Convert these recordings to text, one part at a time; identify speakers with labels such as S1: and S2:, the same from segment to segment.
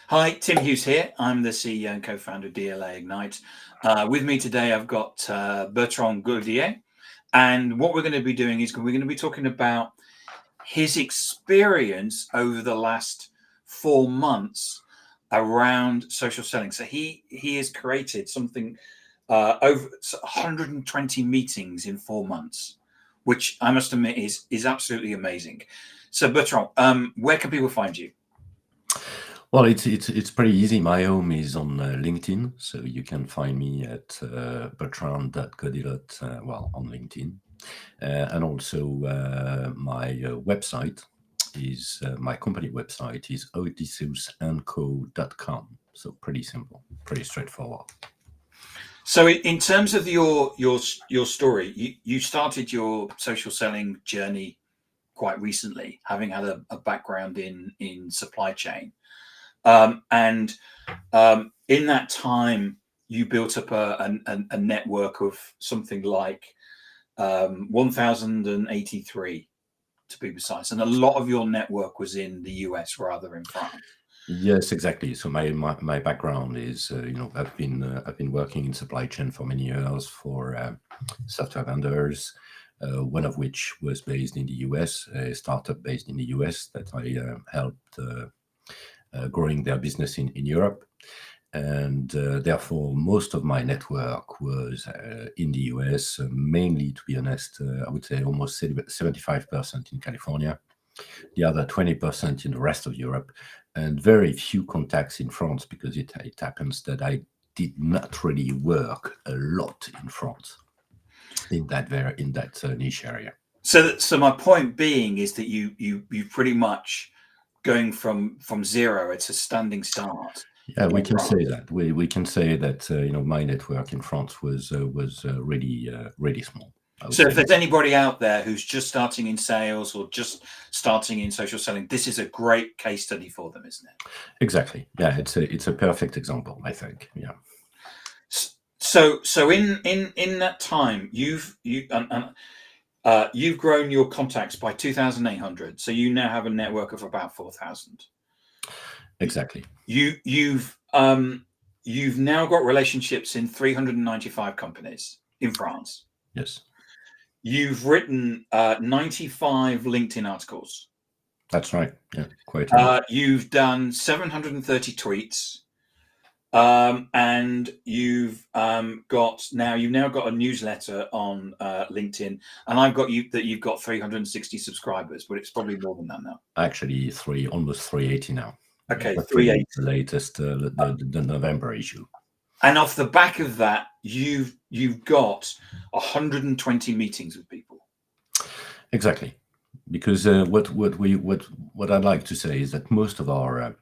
S1: Hi, Tim Hughes here. I'm the CEO and co-founder of DLA Ignite. With me today, I've got Bertrand, and what we're going to be doing is we're going to be talking about his experience over the last 4 months around social selling. So he has created something over 120 meetings in 4 months, which I must admit is absolutely amazing. So Bertrand, where can people find you?
S2: Well, it's pretty easy. My home is on LinkedIn, so you can find me at bertrand.godilot, on LinkedIn. And also my website is, my company website is odysseusandco.com. So pretty simple, pretty straightforward.
S1: So in terms of your story, you started your social selling journey quite recently, having had a background in supply chain. And in that time, you built up a network of something like 1,083, to be precise. And a lot of your network was in the US rather than France.
S2: Yes, exactly. So my background is, I've been working in supply chain for many years for software vendors, one of which was based in the US, a startup based in the US that I helped growing their business in Europe. And therefore, most of my network was in the US, mainly, to be honest, I would say almost 75% in California, the other 20% in the rest of Europe, and very few contacts in France, because it happens that I did not really work a lot in France in that niche area.
S1: So my point being is that you pretty much going from zero. It's a standing start.
S2: Yeah, we can say that. We can say that my network in France was really small.
S1: So if there's anybody out there who's just starting in sales or just starting in social selling, this is a great case study for them, isn't it?
S2: Exactly. Yeah, it's a perfect example, I think. Yeah.
S1: So in that time, you've grown your contacts by 2,800. So you now have a network of about 4,000.
S2: Exactly.
S1: You've now got relationships in 395 companies in France.
S2: Yes.
S1: You've written 95 LinkedIn articles.
S2: That's right. Yeah, quite.
S1: You've done 730 tweets, and you've now got a newsletter on LinkedIn, and I've got that you've got 360 subscribers, but it's probably more than that now.
S2: Actually, almost 380 now.
S1: Okay,
S2: 380. The latest, the November issue.
S1: And off the back of that, you've got 120 meetings with people.
S2: Exactly, because what I'd like to say is that most of our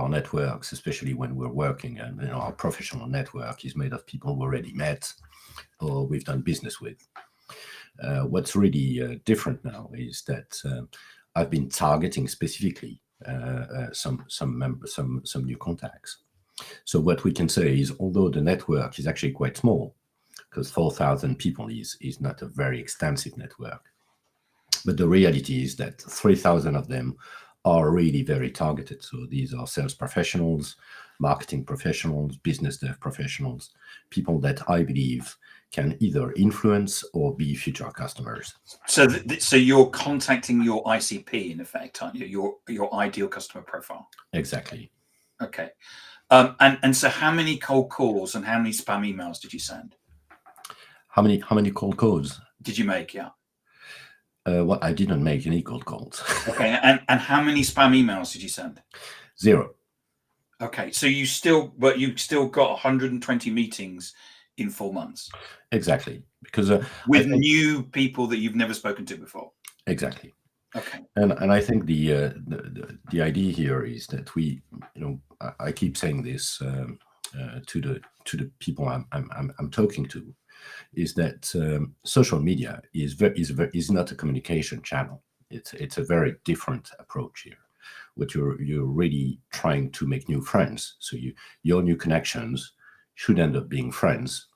S2: networks, especially when we're working, and our professional network is made of people we already met or we've done business with. What's really different now is that I've been targeting specifically some new contacts. So what we can say is, although the network is actually quite small, because 4,000 people is not a very extensive network, but the reality is that 3,000 of them are really very targeted. So these are sales professionals, marketing professionals, business dev professionals, people that I believe can either influence or be future customers.
S1: So you're contacting your ICP in effect, aren't you? Your ideal customer profile.
S2: Exactly.
S1: Okay. And so how many cold calls and how many spam emails did you send?
S2: How many cold calls
S1: did you make? Yeah.
S2: Well, I didn't make any cold calls.
S1: Okay. And how many spam emails did you send?
S2: 0.
S1: Okay. So you still got 120 meetings in 4 months.
S2: Exactly. Because
S1: with new people that you've never spoken to before.
S2: Exactly.
S1: Okay.
S2: And I think the idea here is that I keep saying this to the people I'm talking to, is that social media is not a communication channel. It's a very different approach here. What you're really trying to make new friends. So your new connections should end up being friends.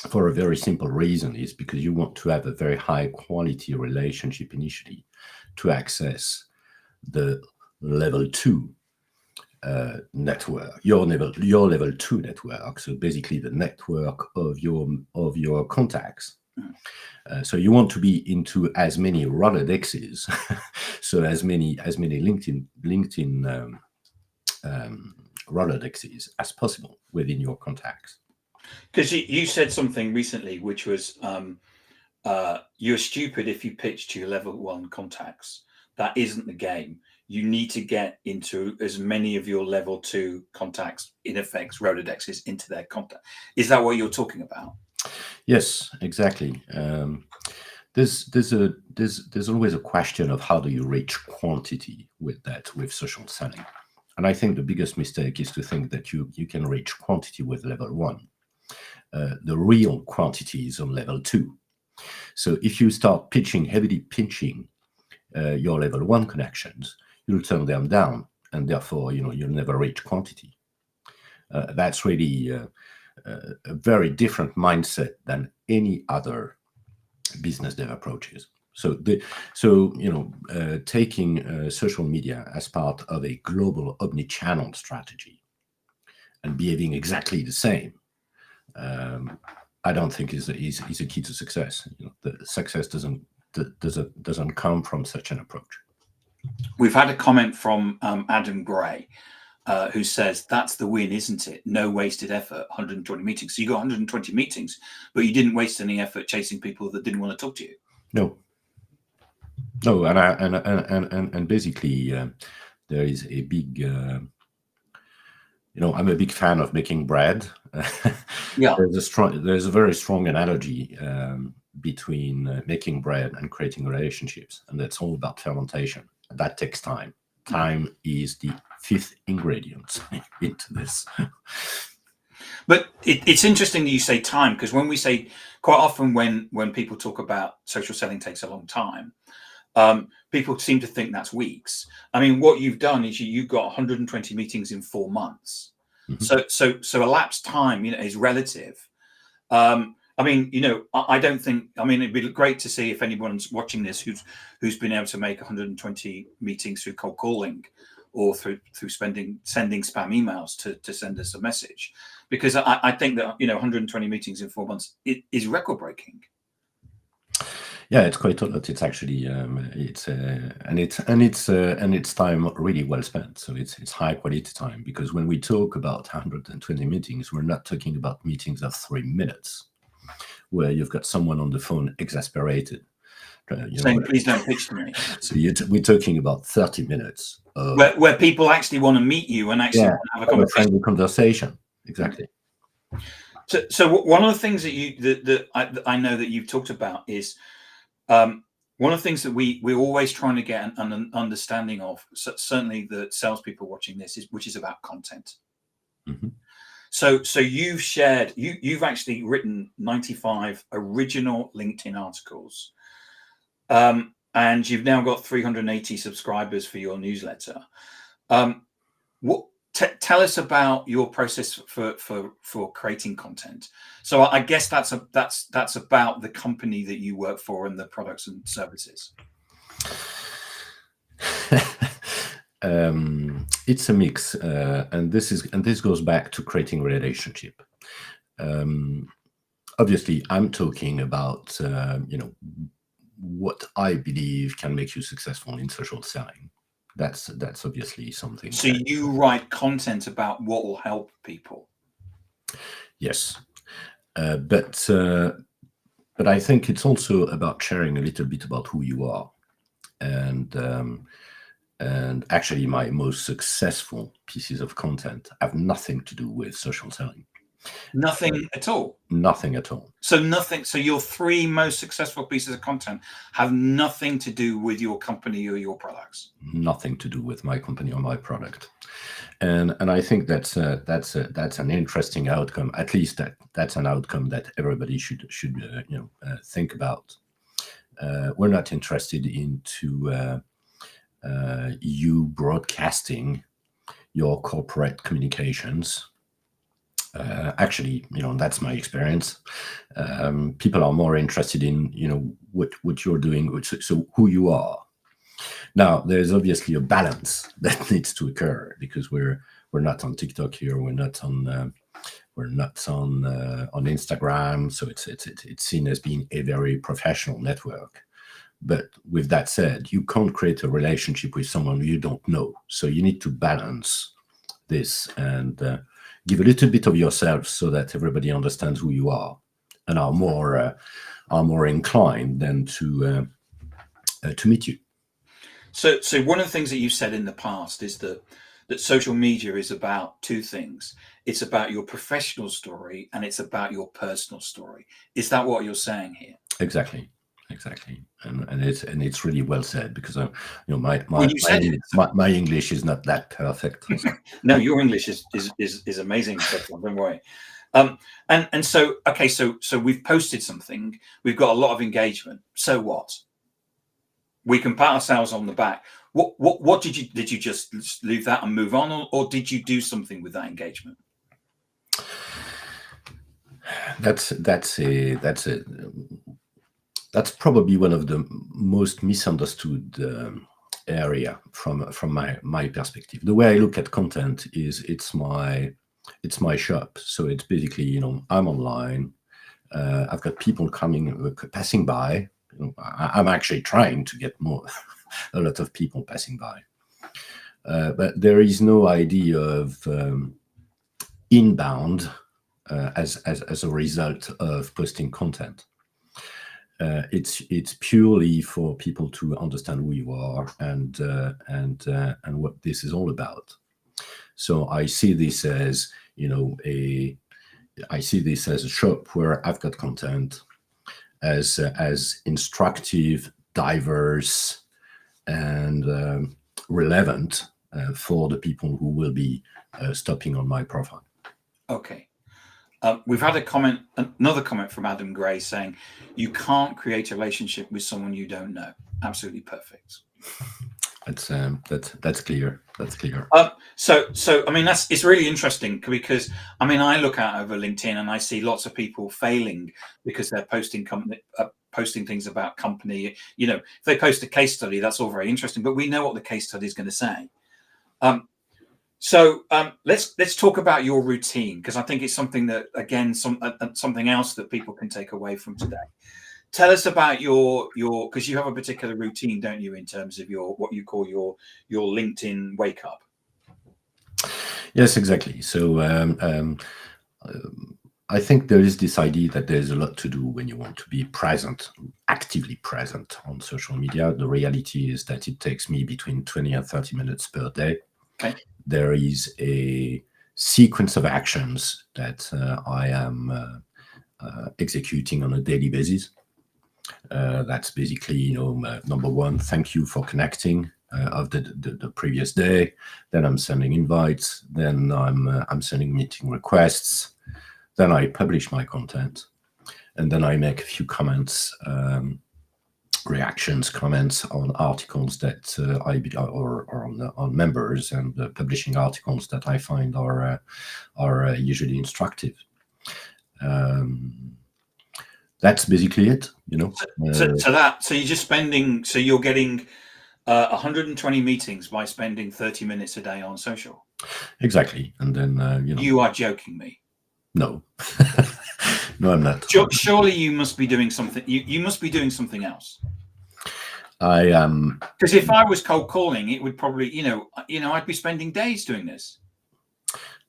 S2: For a very simple reason, is because you want to have a very high quality relationship initially to access the level 2 network, your level 2 network. So basically the network of your contacts. So you want to be into as many Rolodexes, so as many LinkedIn Rolodexes as possible within your contacts.
S1: Because you said something recently, which was you're stupid if you pitch to your level 1 contacts. That isn't the game. You need to get into as many of your level 2 contacts, in effect, Rolodexes, into their contact. Is that what you're talking about?
S2: Yes, exactly. There's always a question of how do you reach quantity with social selling, and I think the biggest mistake is to think that you can reach quantity with level 1. The real quantity is on level 2. So if you start heavily pitching your level 1 connections, you'll turn them down, and therefore you'll never reach quantity. That's really a very different mindset than any other business dev approaches. So taking social media as part of a global omni-channel strategy and behaving exactly the same, I don't think is a key to success. The success doesn't come from such an approach.
S1: We've had a comment from Adam Gray, who says that's the win, isn't it? No wasted effort, 120 meetings. So you got 120 meetings, but you didn't waste any effort chasing people that didn't want to talk to you.
S2: No, and basically there is a big. I'm a big fan of making bread.
S1: Yeah,
S2: there's a very strong analogy between making bread and creating relationships, and that's all about fermentation. That takes time. Time is the 5th ingredient into this.
S1: But it's interesting that you say time, because when we say, quite often when people talk about social selling takes a long time, people seem to think that's weeks. I mean, what you've done is you got 120 meetings in 4 months. Mm-hmm. So elapsed time, is relative. I mean, I don't think. I mean, it'd be great to see if anyone's watching this who's been able to make 120 meetings through cold calling, or through sending spam emails to send us a message, because I think that 120 meetings in 4 months is record breaking.
S2: Yeah, it's quite a lot. It's actually it's time really well spent. So it's high quality time, because when we talk about 120 meetings, we're not talking about meetings of 3 minutes, where you've got someone on the phone exasperated,
S1: saying, "Please don't pitch to me."
S2: So we're talking about 30 minutes
S1: where people actually want to meet you and actually want to have a
S2: friendly conversation. Exactly.
S1: So one of the things that I know that you've talked about is one of the things that we're always trying to get an understanding of, certainly the salespeople watching this, which is about content.
S2: Mm-hmm.
S1: So you've actually written 95 original LinkedIn articles, and you've now got 380 subscribers for your newsletter. Tell us about your process for creating content. So I guess that's about the company that you work for and the products and services.
S2: It's a mix, and this goes back to creating relationship. Obviously, I'm talking about what I believe can make you successful in social selling. That's obviously something.
S1: So you write content about what will help people.
S2: Yes, but I think it's also about sharing a little bit about who you are, and actually my most successful pieces of content have nothing to do with social selling.
S1: Nothing at all.
S2: Nothing at all.
S1: So nothing. So your 3 most successful pieces of content have nothing to do with your company or your products.
S2: Nothing to do with my company or my product, and I think that's an interesting outcome. At least that's an outcome that everybody should think about. We're not interested into you broadcasting your corporate communications. Actually, that's my experience. People are more interested in what you're doing, so who you are. Now, there's obviously a balance that needs to occur, because we're not on TikTok here, we're not on Instagram, so it's seen as being a very professional network. But with that said, you can't create a relationship with someone you don't know. So you need to balance this and give a little bit of yourself so that everybody understands who you are and are more inclined then to meet you.
S1: So one of the things that you've said in the past is that social media is about two things. It's about your professional story and it's about your personal story. Is that what you're saying here?
S2: Exactly. And it's really well said, because my English is not that perfect.
S1: No, your English is amazing, Bertrand, don't worry. And so okay, so we've posted something, we've got a lot of engagement. So what? We can pat ourselves on the back. What did you just leave that and move on, or did you do something with that engagement?
S2: That's probably one of the most misunderstood area from my perspective. The way I look at content is it's my shop. So it's basically, I'm online. I've got people passing by. I'm actually trying to get a lot of people passing by. But there is no idea of inbound as a result of posting content. It's purely for people to understand who you are and what this is all about. So I see this as a shop where I've got content as instructive, diverse, and relevant for the people who will be stopping on my profile.
S1: Okay. We've had another comment from Adam Gray saying, you can't create a relationship with someone you don't know. Absolutely perfect.
S2: That's clear. That's clear.
S1: So I mean, it's really interesting, because I mean, I look out over LinkedIn and I see lots of people failing because they're posting things about company. If they post a case study, that's all very interesting, but we know what the case study is going to say. So let's talk about your routine, because I think it's something that, again, something else that people can take away from today. Tell us about your because you have a particular routine, don't you, in terms of what you call your LinkedIn wake up?
S2: Yes, exactly. So I think there is this idea that there's a lot to do when you want to be present, actively present on social media. The reality is that it takes me between 20 and 30 minutes per day.
S1: Okay.
S2: There is a sequence of actions that I am executing on a daily basis. That's basically, number one, thank you for connecting of the previous day. Then I'm sending invites. Then I'm sending meeting requests. Then I publish my content, and then I make a few comments, comments on articles that on members, and publishing articles that I find are usually instructive. That's basically it,
S1: So you're just spending. So you're getting 120 meetings by spending 30 minutes a day on social.
S2: Exactly, and then
S1: You are joking me.
S2: No, no, I'm not.
S1: Surely you must be doing something. You must be doing something else.
S2: I am.
S1: Because if I was cold calling, it would probably, I'd be spending days doing this.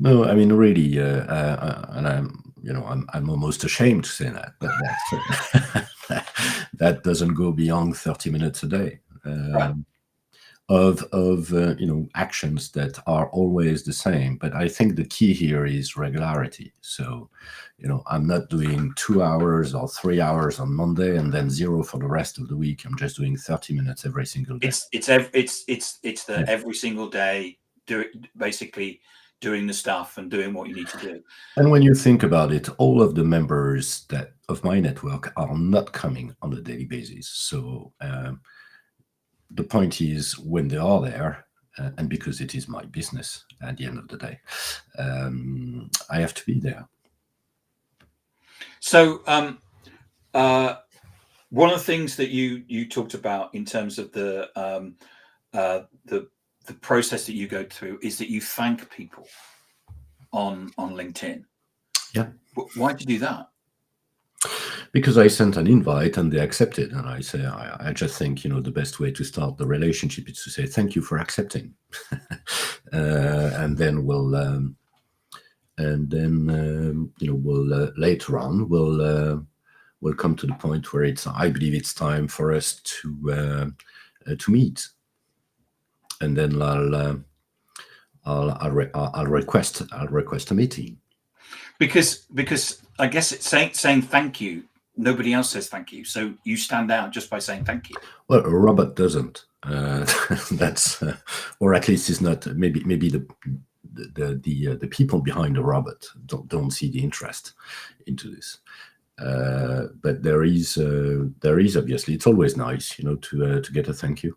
S2: No, I mean, really, and I'm almost ashamed to say that, but that doesn't go beyond 30 minutes a day.
S1: Right.
S2: Of actions that are always the same. But I think the key here is regularity. So I'm not doing 2 hours or 3 hours on Monday and then 0 for the rest of the week. I'm just doing 30 minutes every single day.
S1: Every single day, basically doing the stuff and doing what you need to do.
S2: And when you think about it, all of the members of my network are not coming on a daily basis. So the point is, when they are there, and because it is my business at the end of the day, I have to be there.
S1: So One of the things that you talked about in terms of the process that you go through is that you thank people on LinkedIn.
S2: Yeah.
S1: Why did you do that?
S2: Because I sent an invite and they accepted, and I say I just think the best way to start the relationship is to say thank you for accepting, and then we'll later on we'll come to the point where I believe it's time for us to meet, and then I'll request a meeting.
S1: Because I guess it's saying thank you. Nobody else says thank you, so you stand out just by saying thank you.
S2: Well, a robot doesn't. That's or at least it's not. Maybe the people behind the robot don't see the interest into this. But there is obviously, it's always nice, to get a thank you.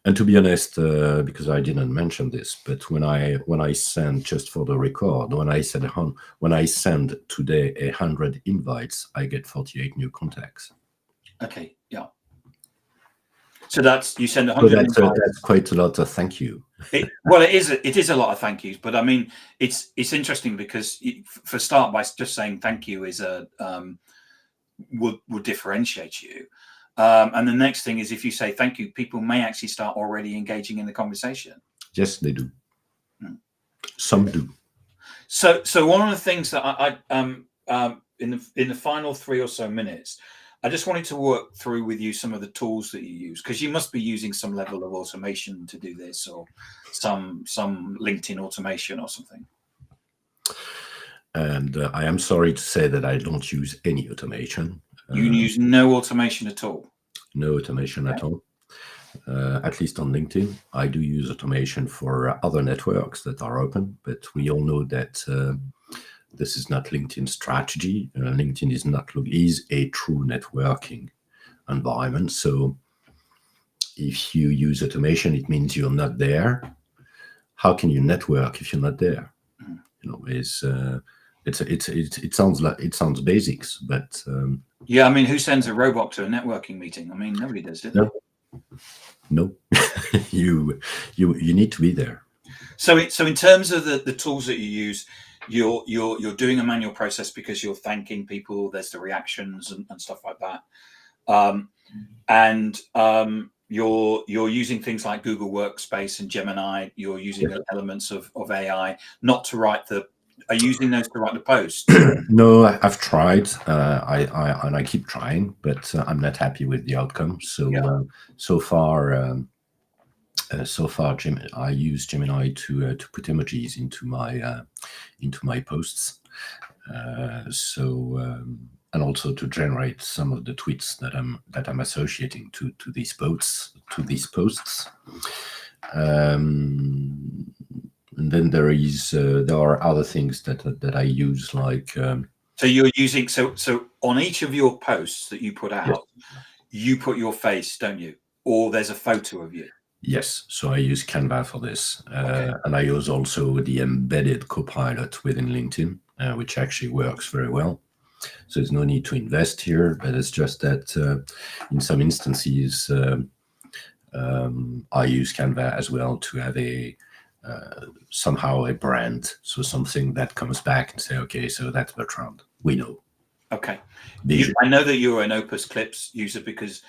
S2: And to be honest, because I didn't mention this, but when I send, just for the record, when I send today 100 invites, I get 48 new contacts.
S1: Okay, yeah. So you send 100 invites.
S2: That's quite a lot of thank you.
S1: It is a lot of thank yous, but I mean, it's interesting because for start by just saying thank you is would differentiate you. And the next thing is if you say thank you, people may actually start already engaging in the conversation.
S2: Yes, they do. Some do.
S1: So one of the things that I in the final 3 or so minutes, I just wanted to work through with you some of the tools that you use, because you must be using some level of automation to do this, or some LinkedIn automation or something.
S2: And I am sorry to say that I don't use any automation.
S1: You use no automation at all? No
S2: automation at all. At least on LinkedIn. I do use automation for other networks that are open, but we all know that this is not LinkedIn's strategy. LinkedIn is a true networking environment. So if you use automation, it means you're not there. How can you network if you're not there? It sounds basics, but
S1: yeah, I mean, who sends a robot to a networking meeting? I mean, nobody does, do they?
S2: No. you need to be there.
S1: So in terms of the tools that you use, you're doing a manual process because you're thanking people. There's the reactions and stuff like that, and you're using things like Google Workspace and Gemini. You're using elements of AI, not to write the. Are you using those to write the posts?
S2: No, I've tried. I keep trying, but I'm not happy with the outcome. So so far, I use Gemini to put emojis into my posts. And also to generate some of the tweets that I'm associating to these posts. And then there are other things that I use, like.
S1: So you're using so on each of your posts that you put out, you put your face, don't you? Or there's a photo of you.
S2: Yes, so I use Canva for this, and I use also the embedded Copilot within LinkedIn, which actually works very well. So there's no need to invest here, but it's just that in some instances I use Canva as well to have somehow a brand, so something that comes back and say, okay, so that's Bertrand. We know.
S1: Okay, I know that you're an Opus Clips user because.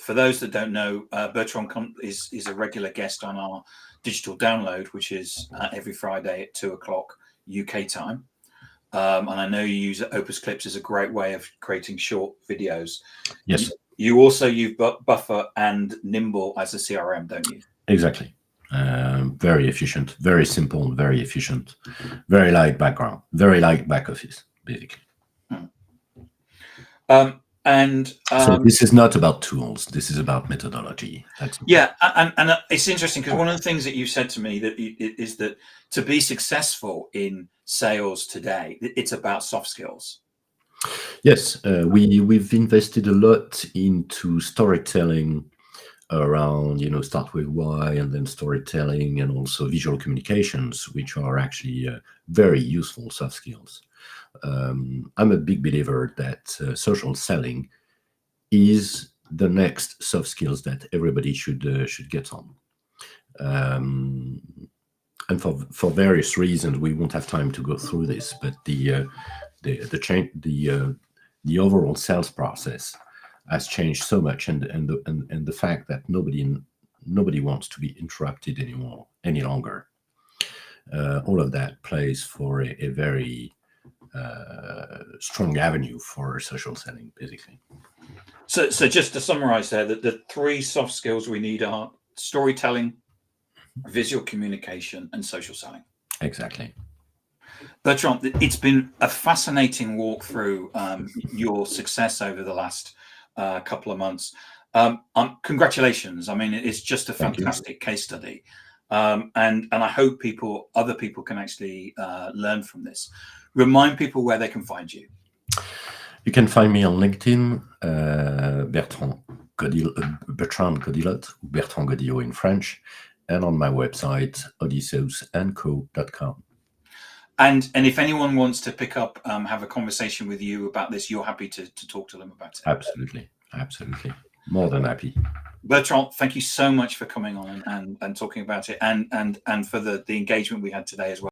S1: For those that don't know, Bertrand is a regular guest on our digital download, which is every Friday at 2:00 UK time. And I know you use Opus Clips as a great way of creating short videos.
S2: Yes.
S1: You also use Buffer and Nimble as a CRM, don't you?
S2: Exactly. Very efficient, very simple, very efficient, very light background, very light back office, basically.
S1: So
S2: this is not about tools. This is about methodology.
S1: And it's interesting because one of the things that you said to me is that to be successful in sales today, it's about soft skills.
S2: Yes, we've invested a lot into storytelling around, start with why, and then storytelling, and also visual communications, which are actually very useful soft skills. I'm a big believer that social selling is the next soft skills that everybody should get on. And for various reasons, we won't have time to go through this, but the overall sales process has changed so much, and the fact that nobody wants to be interrupted any longer. All of that plays for a very strong avenue for social selling, basically.
S1: So just to summarize there, that the three soft skills we need are storytelling, visual communication, and social selling.
S2: Exactly.
S1: Bertrand, it's been a fascinating walk through your success over the last couple of months. Congratulations. I mean, it's just a fantastic case study. And I hope other people can actually learn from this. Remind people where they can find you.
S2: You can find me on LinkedIn, Bertrand Godilot, Bertrand Godilot in French, and on my website, odysseusandco.com.
S1: And if anyone wants to pick up, have a conversation with you about this, you're happy to talk to them about it.
S2: Absolutely. More than happy.
S1: Bertrand, thank you so much for coming on and talking about it, and for the engagement we had today as well.